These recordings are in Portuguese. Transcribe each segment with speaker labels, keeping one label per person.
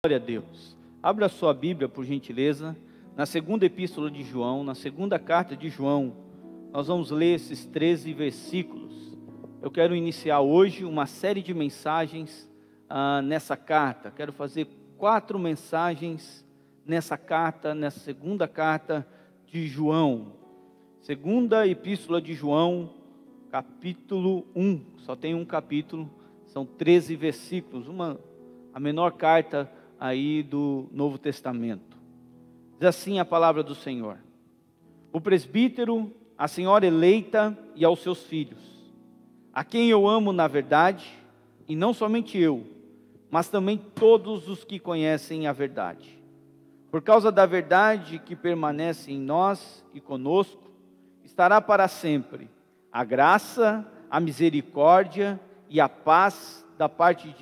Speaker 1: Glória a Deus. Abra sua Bíblia, por gentileza, na segunda epístola de João, na segunda carta de João. Nós vamos ler esses 13 versículos. Eu quero iniciar hoje uma série de mensagens nessa carta. Quero fazer 4 mensagens nessa carta, nessa segunda carta de João. Segunda epístola de João, capítulo 1. Só tem um capítulo, são 13 versículos. A menor carta aí do Novo Testamento. Diz assim a palavra do Senhor: o presbítero, a senhora eleita e aos seus filhos, a quem eu amo na verdade, e não somente eu, mas também todos os que conhecem a verdade. Por causa da verdade que permanece em nós e conosco, estará para sempre a graça, a misericórdia e a paz da parte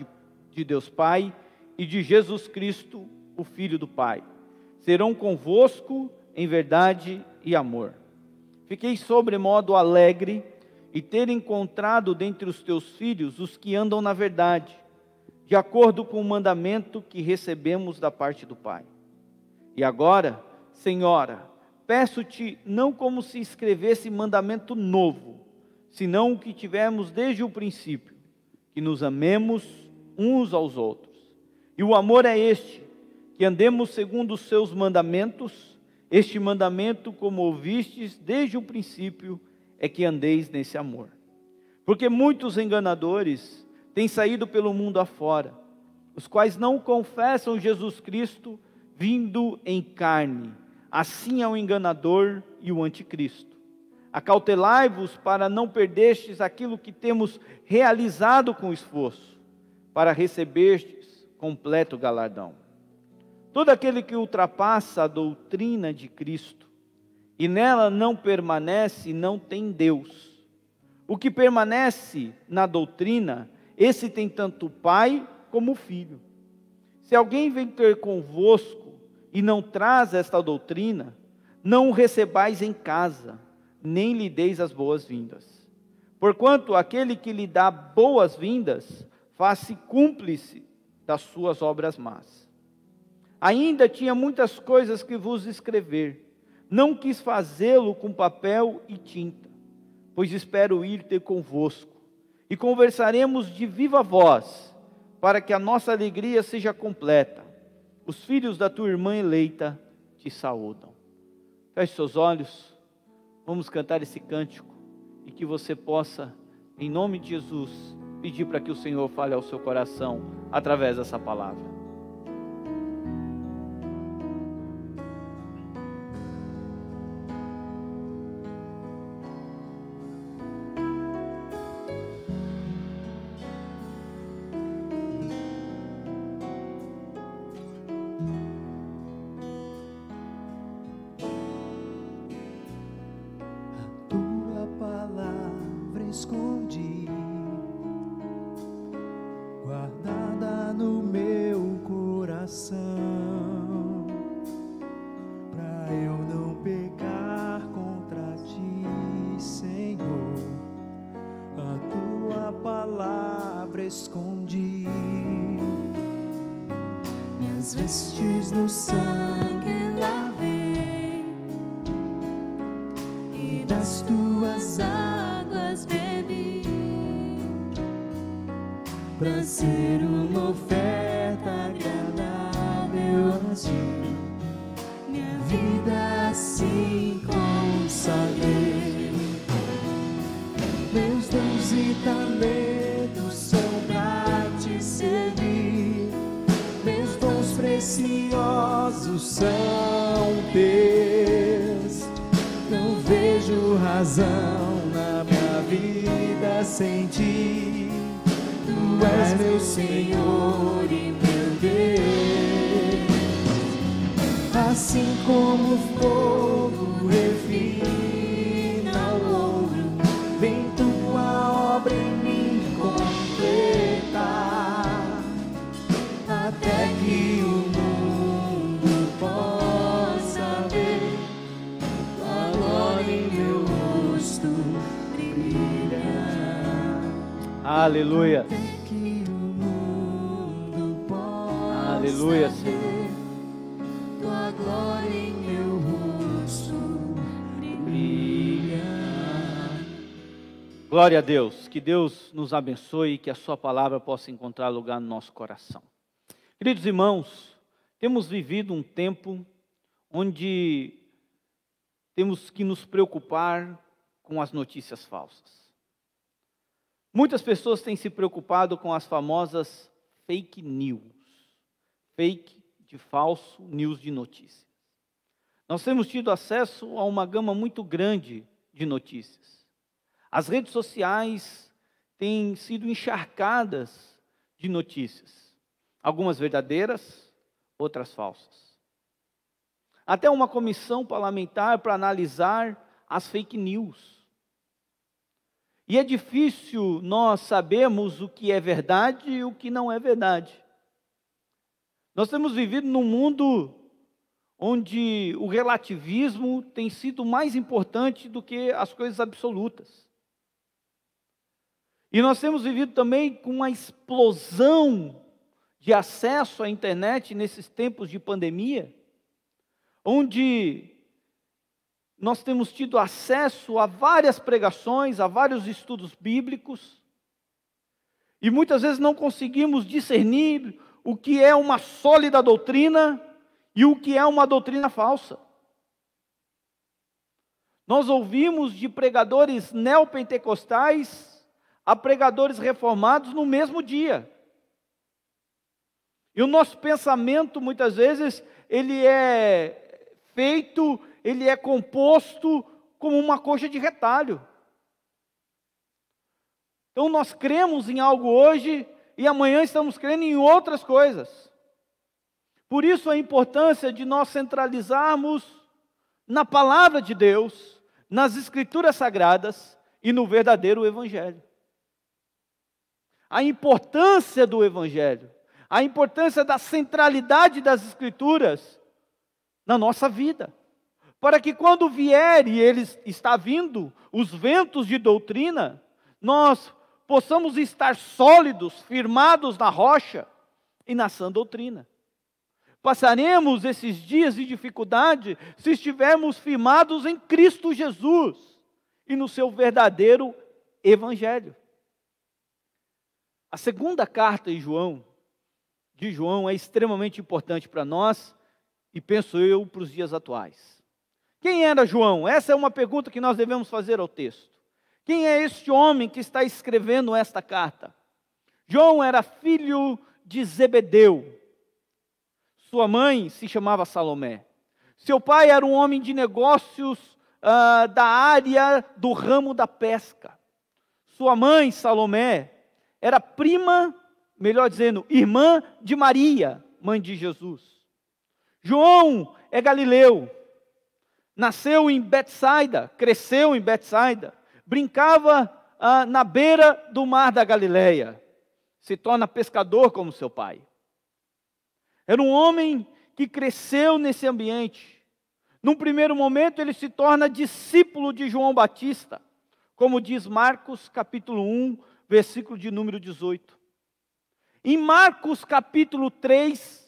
Speaker 1: de Deus Pai e de Jesus Cristo, o Filho do Pai. Serão convosco em verdade e amor. Fiquei sobremodo alegre e ter encontrado dentre os teus filhos os que andam na verdade, de acordo com o mandamento que recebemos da parte do Pai. E agora, Senhora, peço-te não como se escrevesse mandamento novo, senão o que tivemos desde o princípio, que nos amemos uns aos outros. E o amor é este, que andemos segundo os seus mandamentos. Este mandamento, como ouvistes desde o princípio, é que andeis nesse amor. Porque muitos enganadores têm saído pelo mundo afora, os quais não confessam Jesus Cristo vindo em carne. Assim é o enganador e o anticristo. Acautelai-vos para não perderdes aquilo que temos realizado com esforço, para receberdes completo galardão. Todo aquele que ultrapassa a doutrina de Cristo e nela não permanece, não tem Deus. O que permanece na doutrina, esse tem tanto o Pai como o Filho. Se alguém vem ter convosco e não traz esta doutrina, não o recebais em casa, nem lhe deis as boas-vindas. Porquanto aquele que lhe dá boas-vindas, faz-se cúmplice das suas obras más. Ainda tinha muitas coisas que vos escrever, não quis fazê-lo com papel e tinta, pois espero ir ter convosco, e conversaremos de viva voz, para que a nossa alegria seja completa. Os filhos da tua irmã eleita te saúdam. Feche seus olhos, vamos cantar esse cântico, e que você possa, em nome de Jesus, pedir para que o Senhor fale ao seu coração através dessa palavra.
Speaker 2: A tua palavra escondi, guardada no meu coração, pra eu não pecar contra ti, Senhor. A tua palavra escondi, minhas vestes no sangue lavei, e das tuas águas bebi, pra ser uma oferta agradável a ti, minha vida assim consagrei. Meus dons e talentos são pra te servir, meus dons preciosos são teus. Não vejo razão na minha vida sem ti. Tu és meu Senhor e meu Deus. Assim como o fogo refina o ouro, vem tua obra em mim completar, até que o mundo possa ver tua glória em meu rosto brilhar.
Speaker 1: Aleluia. Aleluia,
Speaker 2: fazer tua glória em meu rosto brilhar.
Speaker 1: Glória a Deus, que Deus nos abençoe e que a sua palavra possa encontrar lugar no nosso coração. Queridos irmãos, temos vivido um tempo onde temos que nos preocupar com as notícias falsas. Muitas pessoas têm se preocupado com as famosas fake news, fake de falso, news de notícias. Nós temos tido acesso a uma gama muito grande de notícias. As redes sociais têm sido encharcadas de notícias, algumas verdadeiras, outras falsas. Até uma comissão parlamentar para analisar as fake news. E é difícil nós sabermos o que é verdade e o que não é verdade. Nós temos vivido num mundo onde o relativismo tem sido mais importante do que as coisas absolutas. E nós temos vivido também com uma explosão de acesso à internet nesses tempos de pandemia, onde nós temos tido acesso a várias pregações, a vários estudos bíblicos, e muitas vezes não conseguimos discernir o que é uma sólida doutrina e o que é uma doutrina falsa. Nós ouvimos de pregadores neopentecostais a pregadores reformados no mesmo dia. E o nosso pensamento, muitas vezes, ele é feito, ele é composto como uma coxa de retalho. Então nós cremos em algo hoje e amanhã estamos crendo em outras coisas. Por isso a importância de nós centralizarmos na palavra de Deus, nas escrituras sagradas e no verdadeiro evangelho. A importância do evangelho, a importância da centralidade das escrituras na nossa vida, para que quando vier, e ele está vindo, os ventos de doutrina, nós possamos estar sólidos, firmados na rocha e na sã doutrina. Passaremos esses dias de dificuldade se estivermos firmados em Cristo Jesus e no seu verdadeiro evangelho. A segunda carta de João é extremamente importante para nós e penso eu para os dias atuais. Quem era João? Essa é uma pergunta que nós devemos fazer ao texto. Quem é este homem que está escrevendo esta carta? João era filho de Zebedeu. Sua mãe se chamava Salomé. Seu pai era um homem de negócios da área do ramo da pesca. Sua mãe, Salomé, era prima, melhor dizendo, irmã de Maria, mãe de Jesus. João é galileu. Nasceu em Betsaida, cresceu em Betsaida, brincava na beira do mar da Galileia, se torna pescador como seu pai. Era um homem que cresceu nesse ambiente. Num primeiro momento ele se torna discípulo de João Batista, como diz Marcos capítulo 1, versículo de número 18. Em Marcos capítulo 3,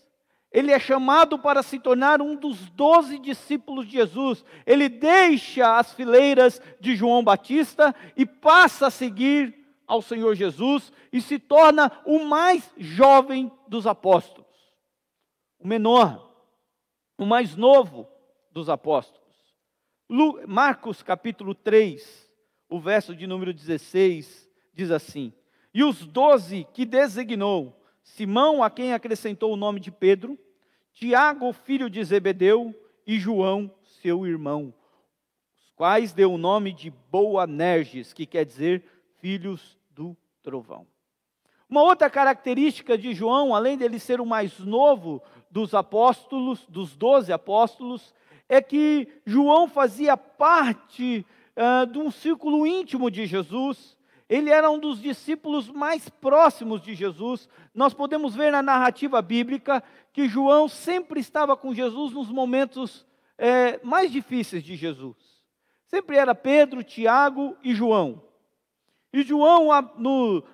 Speaker 1: ele é chamado para se tornar um dos 12 discípulos de Jesus. Ele deixa as fileiras de João Batista e passa a seguir ao Senhor Jesus e se torna o mais jovem dos apóstolos. O menor, o mais novo dos apóstolos. Marcos capítulo 3, o verso de número 16, diz assim: E os 12 que designou, Simão, a quem acrescentou o nome de Pedro, Tiago, filho de Zebedeu, e João, seu irmão, os quais deu o nome de Boanerges, que quer dizer filhos do trovão. Uma outra característica de João, além dele ser o mais novo dos apóstolos, dos 12 apóstolos, é que João fazia parte de um círculo íntimo de Jesus. Ele era um dos discípulos mais próximos de Jesus. Nós podemos ver na narrativa bíblica que João sempre estava com Jesus nos momentos mais difíceis de Jesus. Sempre era Pedro, Tiago e João. E João,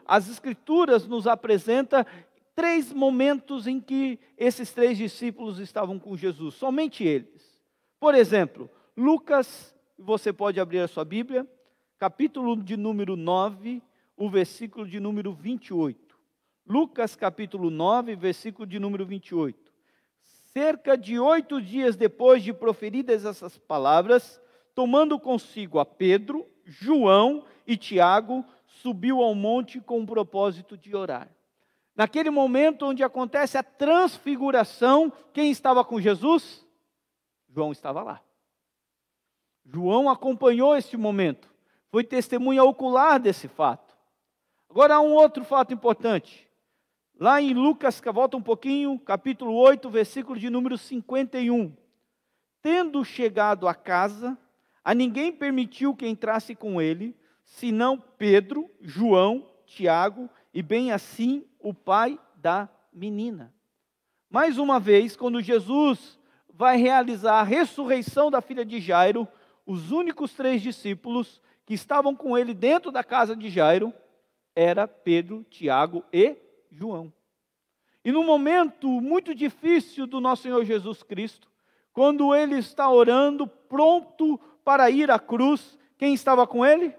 Speaker 1: as Escrituras nos apresenta 3 momentos em que esses 3 discípulos estavam com Jesus, somente eles. Por exemplo, Lucas, você pode abrir a sua Bíblia, capítulo de número 9, o versículo de número 28. Lucas capítulo 9, versículo de número 28. Cerca de 8 dias depois de proferidas essas palavras, tomando consigo a Pedro, João e Tiago, subiu ao monte com o propósito de orar. Naquele momento onde acontece a transfiguração, quem estava com Jesus? João estava lá. João acompanhou este momento, foi testemunha ocular desse fato. Agora há um outro fato importante. Lá em Lucas, volta um pouquinho, capítulo 8, versículo de número 51. Tendo chegado a casa, a ninguém permitiu que entrasse com ele, senão Pedro, João, Tiago e bem assim o pai da menina. Mais uma vez, quando Jesus vai realizar a ressurreição da filha de Jairo, os únicos 3 discípulos que estavam com ele dentro da casa de Jairo, era Pedro, Tiago e João. E no momento muito difícil do nosso Senhor Jesus Cristo, quando ele está orando, pronto para ir à cruz, quem estava com ele?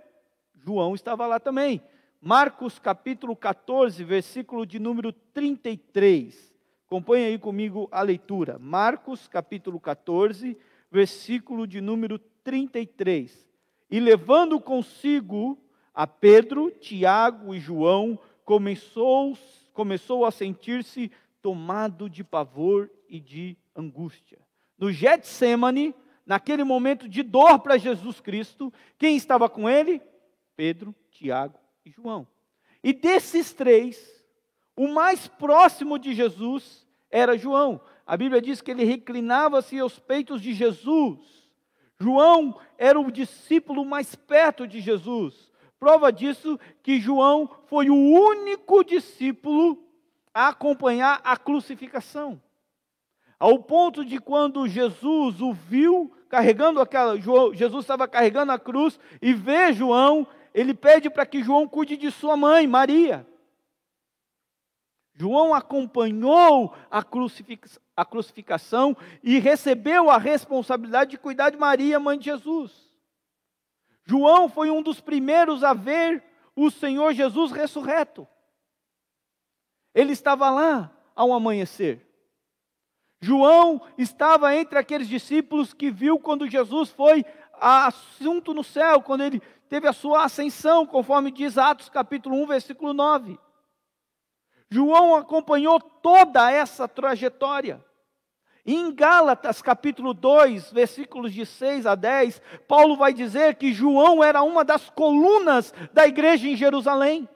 Speaker 1: João estava lá também. Marcos capítulo 14, versículo de número 33. Acompanhe aí comigo a leitura. Marcos capítulo 14, versículo de número 33. E levando consigo a Pedro, Tiago e João, começou a sentir-se tomado de pavor e de angústia. No Getsêmani, naquele momento de dor para Jesus Cristo, quem estava com ele? Pedro, Tiago e João. E desses 3, o mais próximo de Jesus era João. A Bíblia diz que ele reclinava-se aos peitos de Jesus. João era o discípulo mais perto de Jesus. Prova disso que João foi o único discípulo a acompanhar a crucificação. Ao ponto de quando Jesus o viu carregando Jesus estava carregando a cruz e vê João, ele pede para que João cuide de sua mãe, Maria. João acompanhou a crucificação e recebeu a responsabilidade de cuidar de Maria, mãe de Jesus. João foi um dos primeiros a ver o Senhor Jesus ressurreto. Ele estava lá ao amanhecer. João estava entre aqueles discípulos que viu quando Jesus foi assunto no céu, quando ele teve a sua ascensão, conforme diz Atos capítulo 1, versículo 9. João acompanhou toda essa trajetória. Em Gálatas capítulo 2, versículos de 6 a 10, Paulo vai dizer que João era uma das colunas da igreja em Jerusalém.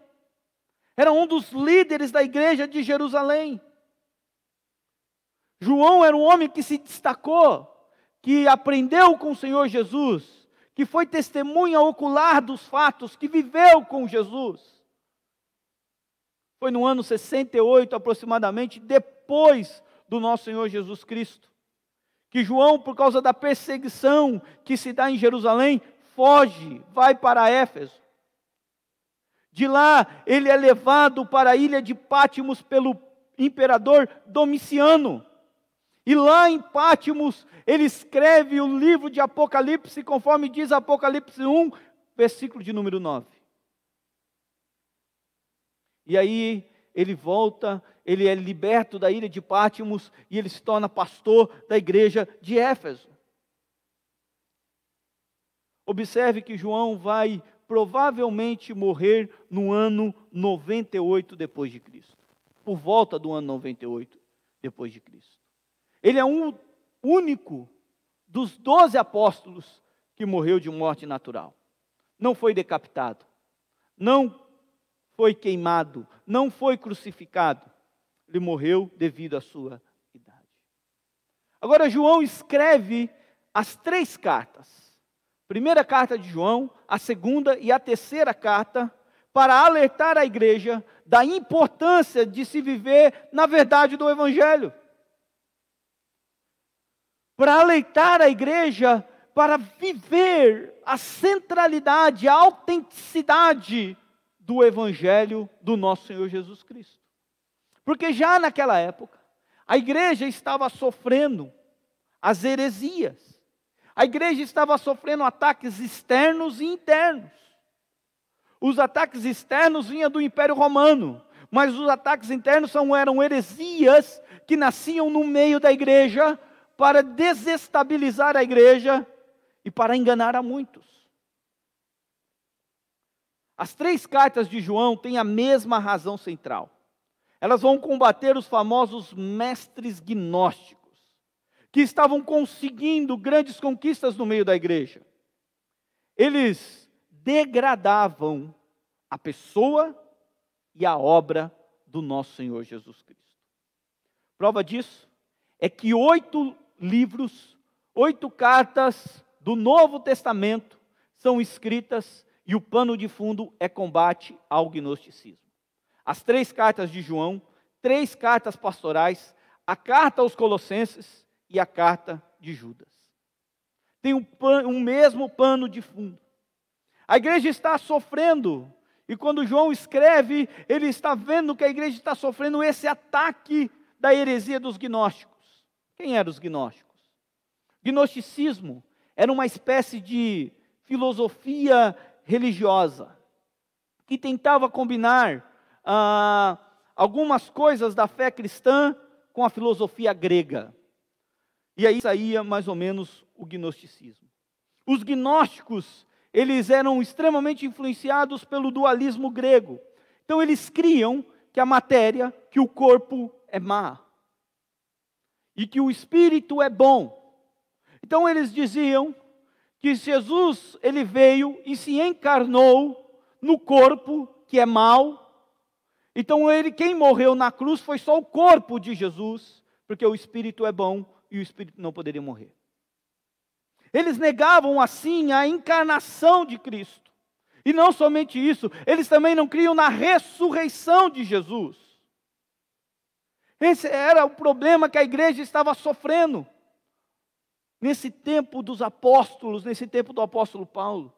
Speaker 1: Era um dos líderes da igreja de Jerusalém. João era um homem que se destacou, que aprendeu com o Senhor Jesus, que foi testemunha ocular dos fatos, que viveu com Jesus. Foi no ano 68 aproximadamente, depois do nosso Senhor Jesus Cristo, que João, por causa da perseguição que se dá em Jerusalém, foge, vai para Éfeso. De lá, ele é levado para a ilha de Pátimos pelo imperador Domiciano. E lá em Pátimos, ele escreve o livro de Apocalipse, conforme diz Apocalipse 1, versículo de número 9. E aí, ele volta, ele é liberto da ilha de Pátimos e ele se torna pastor da igreja de Éfeso. Observe que João vai provavelmente morrer no ano 98 depois de Cristo. Por volta do ano 98 depois de Cristo. Ele é um único dos 12 apóstolos que morreu de morte natural. Não foi decapitado, não foi queimado, não foi crucificado. Ele morreu devido à sua idade. Agora João escreve as 3 cartas. Primeira carta de João, a segunda e a terceira carta, para alertar a igreja da importância de se viver na verdade do Evangelho. Para alertar a igreja para viver a centralidade, a autenticidade do Evangelho do nosso Senhor Jesus Cristo. Porque já naquela época, a igreja estava sofrendo as heresias. A igreja estava sofrendo ataques externos e internos. Os ataques externos vinham do Império Romano, mas os ataques internos eram heresias que nasciam no meio da igreja para desestabilizar a igreja e para enganar a muitos. As 3 cartas de João têm a mesma razão central. Elas vão combater os famosos mestres gnósticos, que estavam conseguindo grandes conquistas no meio da igreja. Eles degradavam a pessoa e a obra do nosso Senhor Jesus Cristo. Prova disso é que 8 livros, 8 cartas do Novo Testamento são escritas e o pano de fundo é combate ao gnosticismo. As 3 cartas de João, 3 cartas pastorais, a carta aos Colossenses e a carta de Judas. Tem um mesmo pano de fundo. A igreja está sofrendo, e quando João escreve, ele está vendo que a igreja está sofrendo esse ataque da heresia dos gnósticos. Quem eram os gnósticos? Gnosticismo era uma espécie de filosofia religiosa que tentava combinar algumas coisas da fé cristã com a filosofia grega. E aí saía mais ou menos o gnosticismo. Os gnósticos, eles eram extremamente influenciados pelo dualismo grego. Então eles criam que a matéria, que o corpo é má. E que o espírito é bom. Então eles diziam que Jesus, ele veio e se encarnou no corpo que é mau. Então quem morreu na cruz foi só o corpo de Jesus, porque o espírito é bom e o espírito não poderia morrer. Eles negavam assim a encarnação de Cristo. E não somente isso, eles também não criam na ressurreição de Jesus. Esse era o problema que a igreja estava sofrendo nesse tempo dos apóstolos, nesse tempo do apóstolo Paulo.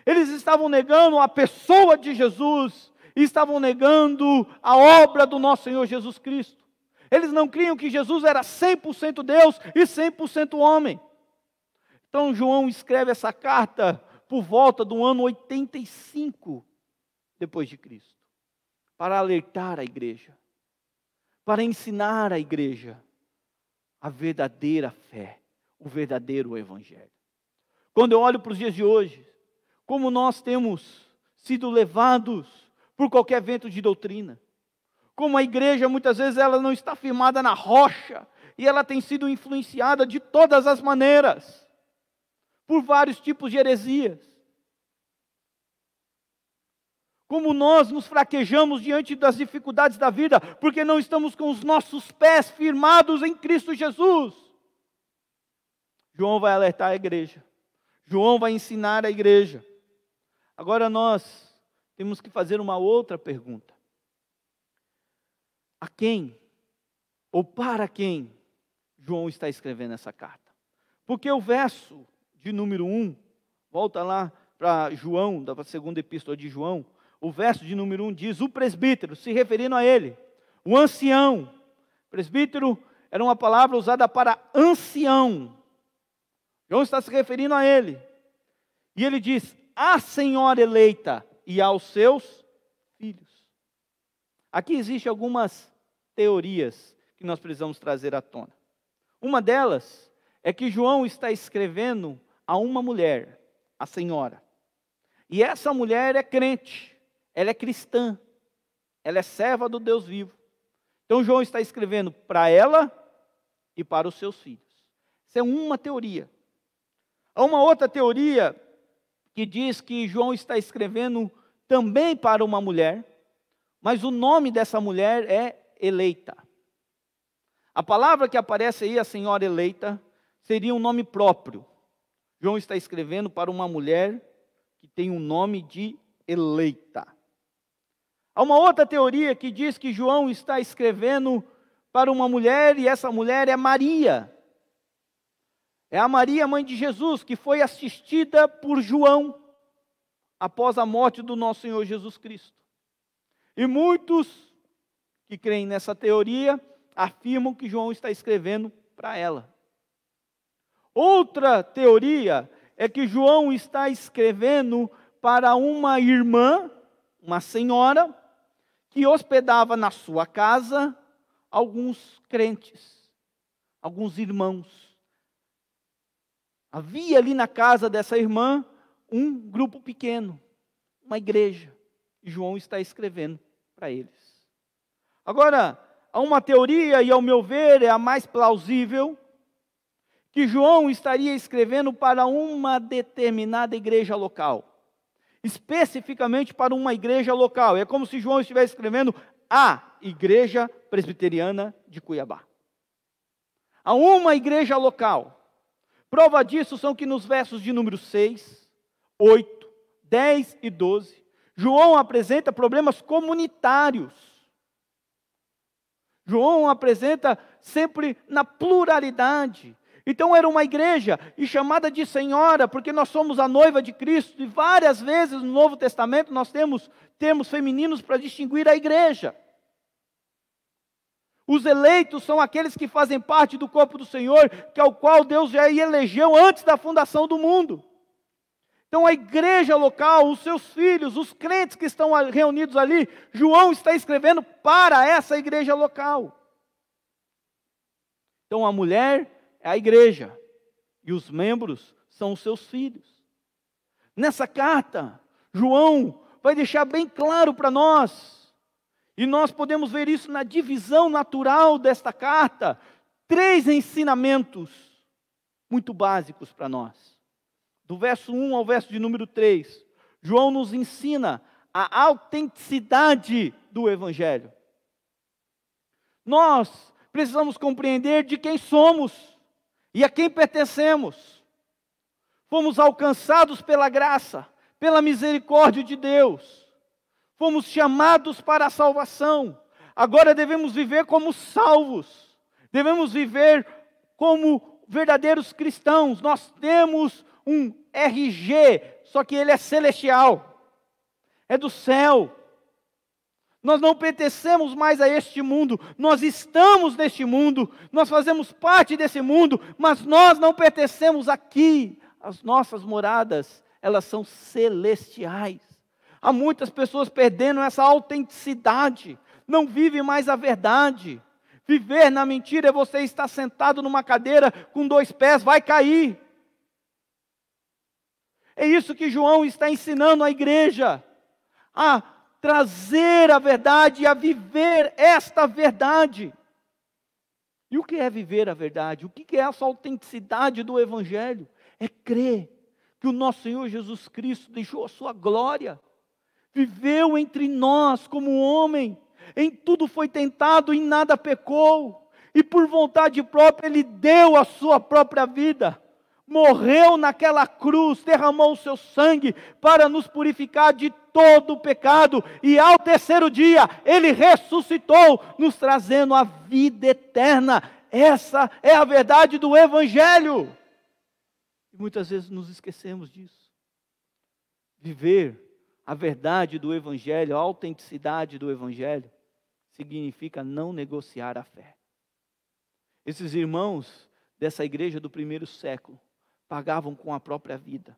Speaker 1: Eles estavam negando a pessoa de Jesus e estavam negando a obra do nosso Senhor Jesus Cristo. Eles não criam que Jesus era 100% Deus e 100% homem. Então João escreve essa carta por volta do ano 85 depois de Cristo, para alertar a igreja, para ensinar a igreja a verdadeira fé, o verdadeiro evangelho. Quando eu olho para os dias de hoje, como nós temos sido levados por qualquer vento de doutrina, como a igreja muitas vezes ela não está firmada na rocha, e ela tem sido influenciada de todas as maneiras, por vários tipos de heresias. Como nós nos fraquejamos diante das dificuldades da vida, porque não estamos com os nossos pés firmados em Cristo Jesus. João vai alertar a igreja. João vai ensinar a igreja. Agora nós temos que fazer uma outra pergunta. A quem, ou para quem, João está escrevendo essa carta? Porque o verso de número 1, volta lá para João, da segunda epístola de João, o verso de número 1 diz, o presbítero, se referindo a ele, o ancião. Presbítero era uma palavra usada para ancião. João está se referindo a ele. E ele diz, a senhora eleita e aos seus filhos. Aqui existem algumas teorias que nós precisamos trazer à tona. Uma delas é que João está escrevendo a uma mulher, a senhora. E essa mulher é crente, ela é cristã, ela é serva do Deus vivo. Então João está escrevendo para ela e para os seus filhos. Isso é uma teoria. Há uma outra teoria que diz que João está escrevendo também para uma mulher, mas o nome dessa mulher é eleita. A palavra que aparece aí, a senhora eleita, seria um nome próprio. João está escrevendo para uma mulher que tem um nome de eleita. Há uma outra teoria que diz que João está escrevendo para uma mulher e essa mulher é Maria. É a Maria, mãe de Jesus, que foi assistida por João após a morte do nosso Senhor Jesus Cristo. E muitos que creem nessa teoria afirmam que João está escrevendo para ela. Outra teoria é que João está escrevendo para uma irmã, uma senhora, que hospedava na sua casa alguns crentes, alguns irmãos. Havia ali na casa dessa irmã um grupo pequeno, uma igreja, e João está escrevendo para eles. Agora, há uma teoria, e ao meu ver é a mais plausível, que João estaria escrevendo para uma determinada igreja local. Especificamente para uma igreja local. É como se João estivesse escrevendo a Igreja Presbiteriana de Cuiabá. A uma igreja local. Prova disso são que nos versos de número 6, 8, 10 e 12, João apresenta problemas comunitários. João apresenta sempre na pluralidade. Então era uma igreja e chamada de senhora, porque nós somos a noiva de Cristo, e várias vezes no Novo Testamento nós temos termos femininos para distinguir a igreja. Os eleitos são aqueles que fazem parte do corpo do Senhor, que ao qual Deus já elegeu antes da fundação do mundo. Então a igreja local, os seus filhos, os crentes que estão reunidos ali, João está escrevendo para essa igreja local. Então a mulher é a igreja, e os membros são os seus filhos. Nessa carta, João vai deixar bem claro para nós, e nós podemos ver isso na divisão natural desta carta, 3 ensinamentos muito básicos para nós. Do verso 1 ao verso de número 3, João nos ensina a autenticidade do Evangelho. Nós precisamos compreender de quem somos e a quem pertencemos. Fomos alcançados pela graça, pela misericórdia de Deus. Fomos chamados para a salvação. Agora devemos viver como salvos. Devemos viver como verdadeiros cristãos. Nós temos um RG, só que ele é celestial. É do céu. Nós não pertencemos mais a este mundo, nós estamos neste mundo, nós fazemos parte desse mundo, mas nós não pertencemos aqui. As nossas moradas, elas são celestiais. Há muitas pessoas perdendo essa autenticidade, não vivem mais a verdade. Viver na mentira é você estar sentado numa cadeira com 2 pés, vai cair. É isso que João está ensinando à igreja, a trazer a verdade e a viver esta verdade. E o que é viver a verdade? O que é essa autenticidade do Evangelho? É crer que o nosso Senhor Jesus Cristo deixou a sua glória, viveu entre nós como homem, em tudo foi tentado, em nada pecou, e por vontade própria Ele deu a sua própria vida, morreu naquela cruz, derramou o seu sangue para nos purificar de todo o pecado, e ao 3º dia Ele ressuscitou, nos trazendo a vida eterna. Essa é a verdade do Evangelho. E muitas vezes nos esquecemos disso. Viver a verdade do Evangelho, a autenticidade do Evangelho, significa não negociar a fé. Esses irmãos dessa igreja do 1º século pagavam com a própria vida.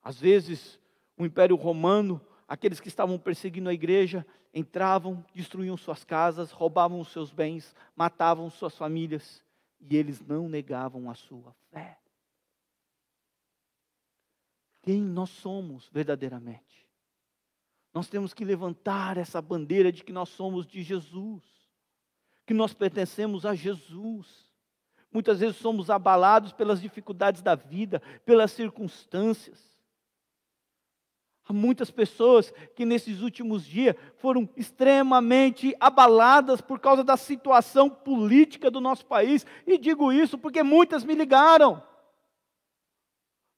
Speaker 1: Às vezes, o Império Romano, aqueles que estavam perseguindo a igreja, entravam, destruíam suas casas, roubavam os seus bens, matavam suas famílias, e eles não negavam a sua fé. Quem nós somos verdadeiramente? Nós temos que levantar essa bandeira de que nós somos de Jesus, que nós pertencemos a Jesus. Muitas vezes somos abalados pelas dificuldades da vida, pelas circunstâncias. Há muitas pessoas que nesses últimos dias foram extremamente abaladas por causa da situação política do nosso país. E digo isso porque muitas me ligaram.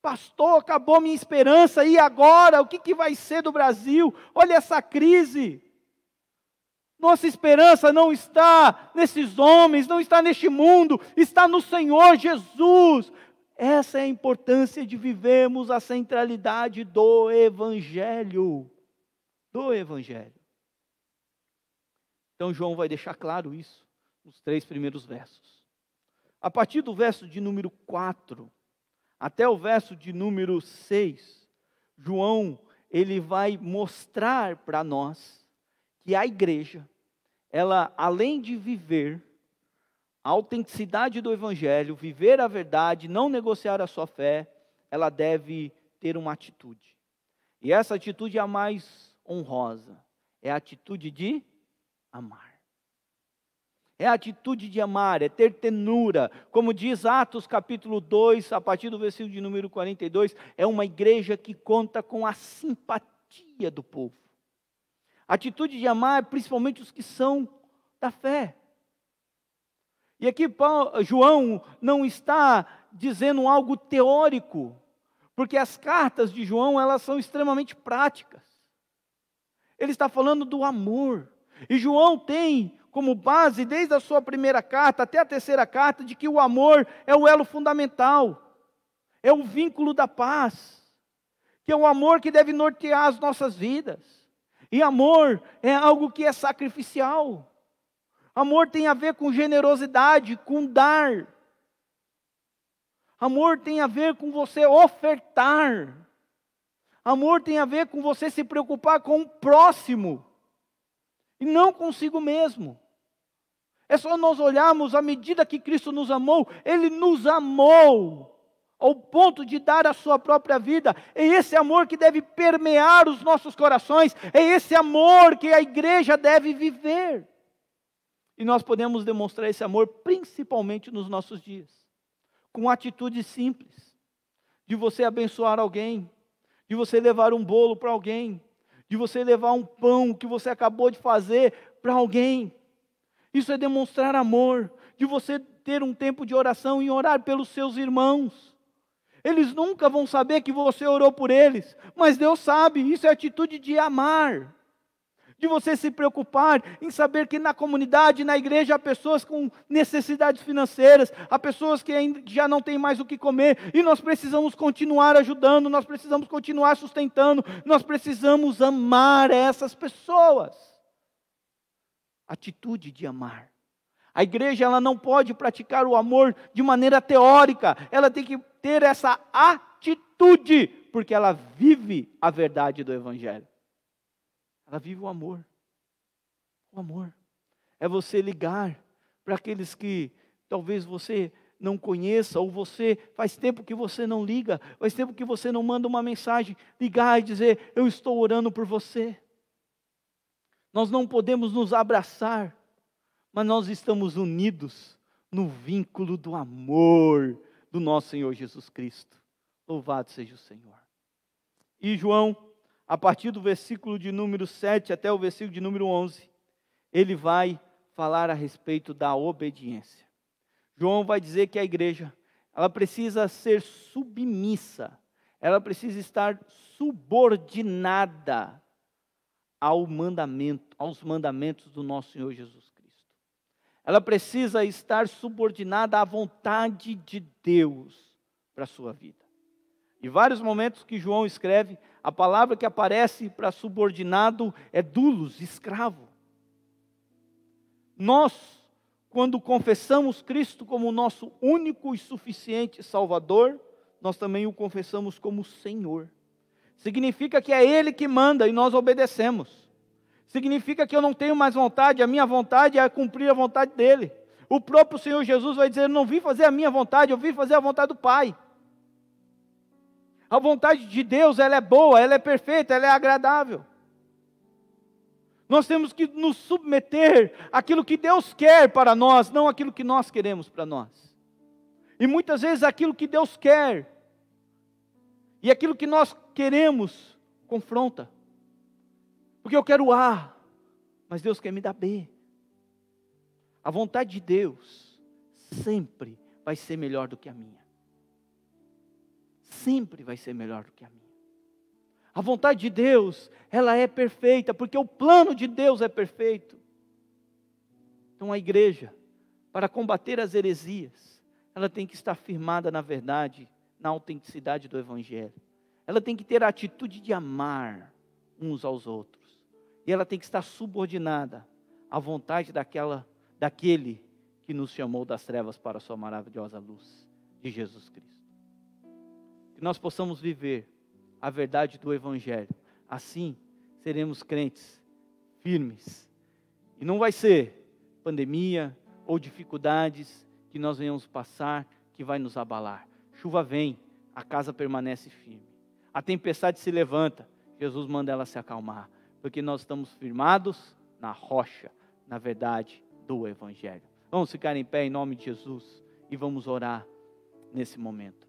Speaker 1: Pastor, acabou minha esperança, e agora? O que vai ser do Brasil? Olha essa crise. Nossa esperança não está nesses homens, não está neste mundo, está no Senhor Jesus. Essa é a importância de vivermos a centralidade do Evangelho. Do Evangelho. Então João vai deixar claro isso nos 3 primeiros versos. A partir do verso de número 4 até o verso de número 6, João, ele vai mostrar para nós que a igreja, ela, além de viver a autenticidade do evangelho, viver a verdade, não negociar a sua fé, ela deve ter uma atitude. E essa atitude é a mais honrosa, é a atitude de amar. É a atitude de amar, é ter ternura. Como diz Atos capítulo 2, a partir do versículo de número 42, é uma igreja que conta com a simpatia do povo. A atitude de amar, principalmente os que são da fé. E aqui João não está dizendo algo teórico, porque as cartas de João, elas são extremamente práticas. Ele está falando do amor. E João tem como base, desde a sua primeira carta até a terceira carta, de que o amor é o elo fundamental, é o vínculo da paz, que é o amor que deve nortear as nossas vidas. E amor é algo que é sacrificial. Amor tem a ver com generosidade, com dar. Amor tem a ver com você ofertar. Amor tem a ver com você se preocupar com o próximo e não consigo mesmo. É só nós olharmos à medida que Cristo nos amou, Ele nos amou ao ponto de dar a sua própria vida. É esse amor que deve permear os nossos corações, é esse amor que a igreja deve viver. E nós podemos demonstrar esse amor principalmente nos nossos dias, com atitudes simples, de você abençoar alguém, de você levar um bolo para alguém, de você levar um pão que você acabou de fazer para alguém. Isso é demonstrar amor, de você ter um tempo de oração e orar pelos seus irmãos. Eles nunca vão saber que você orou por eles, mas Deus sabe. Isso é atitude de amar, de você se preocupar em saber que na comunidade, na igreja, há pessoas com necessidades financeiras, há pessoas que ainda já não têm mais o que comer, e nós precisamos continuar ajudando, nós precisamos continuar sustentando, nós precisamos amar essas pessoas. Atitude de amar. A igreja, ela não pode praticar o amor de maneira teórica, ela tem que ter essa atitude, porque ela vive a verdade do evangelho. Ela vive o amor. O amor é você ligar para aqueles que talvez você não conheça, ou você faz tempo que você não liga, faz tempo que você não manda uma mensagem, ligar e dizer: eu estou orando por você. Nós não podemos nos abraçar, mas nós estamos unidos no vínculo do amor do nosso Senhor Jesus Cristo. Louvado seja o Senhor. E João, a partir do versículo de número 7 até o versículo de número 11, ele vai falar a respeito da obediência. João vai dizer que a igreja, ela precisa ser submissa, ela precisa estar subordinada aos mandamentos do nosso Senhor Jesus Cristo. Ela precisa estar subordinada à vontade de Deus para a sua vida. Em vários momentos que João escreve, a palavra que aparece para subordinado é doulos, escravo. Nós, quando confessamos Cristo como o nosso único e suficiente Salvador, nós também o confessamos como Senhor. Significa que é Ele que manda e nós obedecemos. Significa que eu não tenho mais vontade, a minha vontade é cumprir a vontade dEle. O próprio Senhor Jesus vai dizer: eu não vim fazer a minha vontade, eu vim fazer a vontade do Pai. A vontade de Deus, ela é boa, ela é perfeita, ela é agradável. Nós temos que nos submeter àquilo que Deus quer para nós, não àquilo que nós queremos para nós. E muitas vezes aquilo que Deus quer e aquilo que nós queremos confronta. Porque eu quero A, mas Deus quer me dar B. A vontade de Deus sempre vai ser melhor do que a minha. Sempre vai ser melhor do que a minha. A vontade de Deus, ela é perfeita, porque o plano de Deus é perfeito. Então a igreja, para combater as heresias, ela tem que estar firmada na verdade, na autenticidade do evangelho. Ela tem que ter a atitude de amar uns aos outros. E ela tem que estar subordinada a vontade daquele que nos chamou das trevas para a sua maravilhosa luz, de Jesus Cristo. Que nós possamos viver a verdade do Evangelho. Assim, seremos crentes firmes. E não vai ser pandemia ou dificuldades que nós venhamos passar que vai nos abalar. Chuva vem, a casa permanece firme. A tempestade se levanta, Jesus manda ela se acalmar. Porque nós estamos firmados na rocha, na verdade do Evangelho. Vamos ficar em pé em nome de Jesus e vamos orar nesse momento.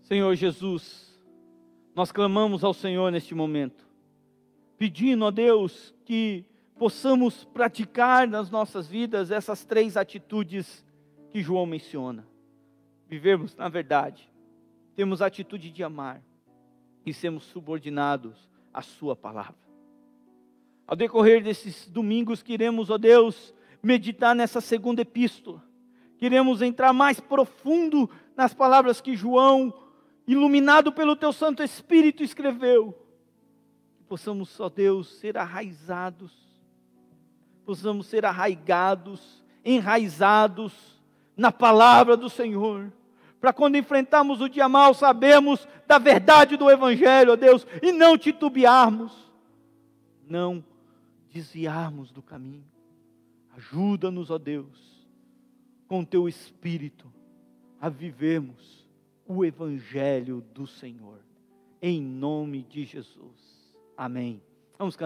Speaker 1: Senhor Jesus, nós clamamos ao Senhor neste momento, pedindo a Deus que possamos praticar nas nossas vidas essas 3 atitudes que João menciona. Vivermos na verdade, temos a atitude de amar e sermos subordinados à sua palavra. Ao decorrer desses domingos, queremos, ó Deus, meditar nessa segunda epístola. Queremos entrar mais profundo nas palavras que João, iluminado pelo Teu Santo Espírito, escreveu. Que possamos, ó Deus, ser arraizados, possamos ser arraigados, enraizados na palavra do Senhor. Para quando enfrentarmos o dia mal, sabemos da verdade do Evangelho, ó Deus, e não titubearmos, não desviarmos do caminho. Ajuda-nos, ó Deus, com Teu Espírito, a vivermos o Evangelho do Senhor, em nome de Jesus. Amém. Vamos cantar.